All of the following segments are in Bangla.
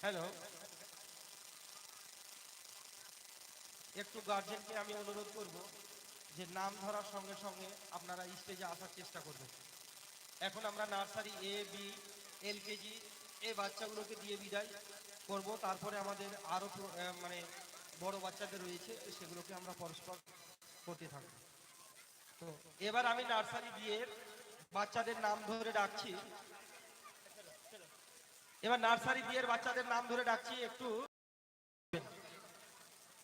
হ্যালো, একটু গার্জেনকে আমি অনুরোধ করব যে নাম ধরার সঙ্গে সঙ্গে আপনারা স্টেজে আসার চেষ্টা করবেন। এখন আমরা নার্সারি এ বি এলকেজি এই বাচ্চাগুলোকে দিয়ে বিদায় করব, তারপরে আমাদের আরও মানে বড় বাচ্চাদের রয়েছে, তো সেগুলোকে আমরা পরস্পর করতে থাকবো। তো এবার আমি নার্সারি বিয়ের বাচ্চাদের নাম ধরে ডাকছি। এবার নার্সারি বিয়ের বাচ্চাদের নাম ধরে ডাকছি একটু।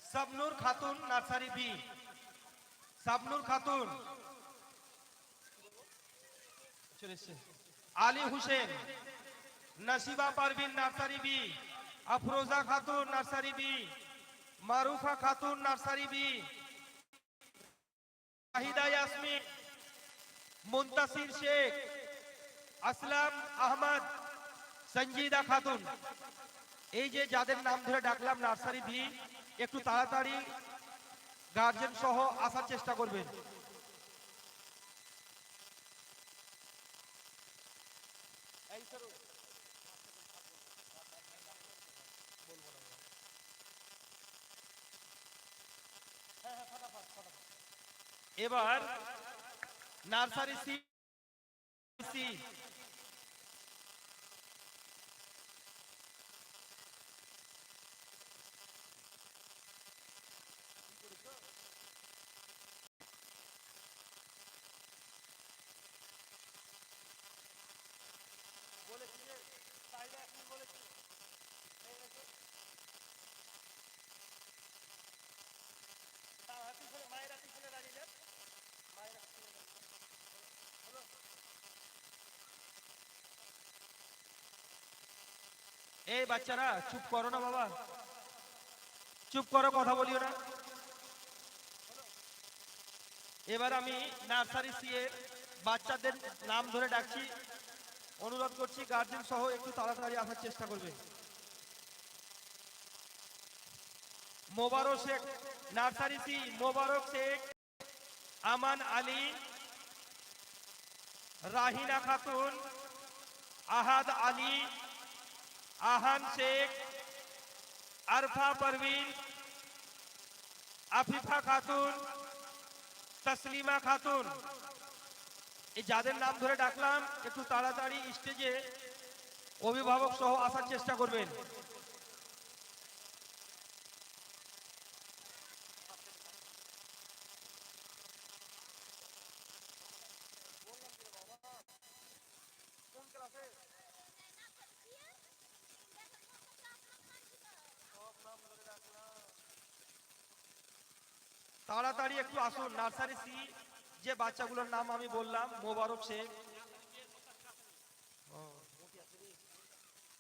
Shabnur Khatun, nursery B. শাবনূর খাতুন চলে এসছে। Ali Hussain, Nasiba Parveen, nursery B. Afroza Khatun, nursery B. Marufa Khatun, nursery B. Shahida Yasmin, Muntasir Sheikh, Aslam Ahmed, Sanjida Khatun. এই যে যাদের নাম ধরে ডাকলাম নার্সারি বি, একটু তাড়াতাড়ি গার্জেন সহ আসার চেষ্টা করবেন। এবার নার্সারি সি সি এই বাচ্চারা চুপ করো না বাবা, চুপ করো, কথা বলিও না। এবার আমি নার্সারি সি এর বাচ্চাদের নাম ধরে ডাকছি, অনুরোধ করছি গার্জেন সহ একটু তাড়াতাড়ি আসার চেষ্টা করবে। মোবারক শেখ, নার্সারি সি। মোবারক শেখ, আমান আলী, রাহিনা খাতুন, আহাদ আলী, আহান শেখ, আরফা পারভিন, আফিফা খাতুন, তসলিমা খাতুন। এই যাদের নাম ধরে ডাকলাম একটু তাড়াতাড়ি স্টেজে অভিভাবক সহ আসার চেষ্টা করবেন। তাড়াতাড়ি একটু আসুন। নার্সারি সি যে বাচ্চাগুলোর নাম আমি বললাম, মোবারক শেখ।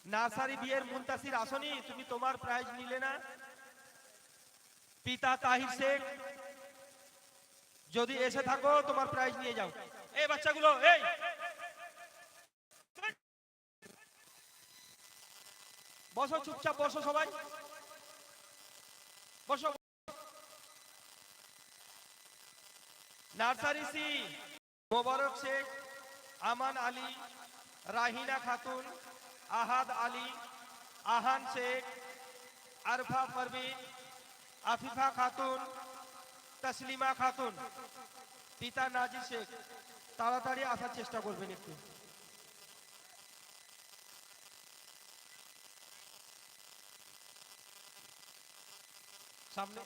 নার্সারি বিয়ের মুনতাসির আসনি, তুমি তোমার প্রাইজ নিলে না। পিতা তাহির শেখ, যদি এসে থাকো তোমার প্রাইজ নিয়ে যাও। এই বাচ্চাগুলো, এই বসো, চুপচাপ বসো, সবাই বসো। নার্সারি সি, মোবারক শেখ, আমান আলী, রাহিনা খাতুন, আহাদ আলী, আহান শেখ, আরফা পারভিন, আফিফা খাতুন, তসলিমা খাতুন। পিতা নাজির শেখ, তাড়াতাড়ি আসার চেষ্টা করবেন একটু। সামনে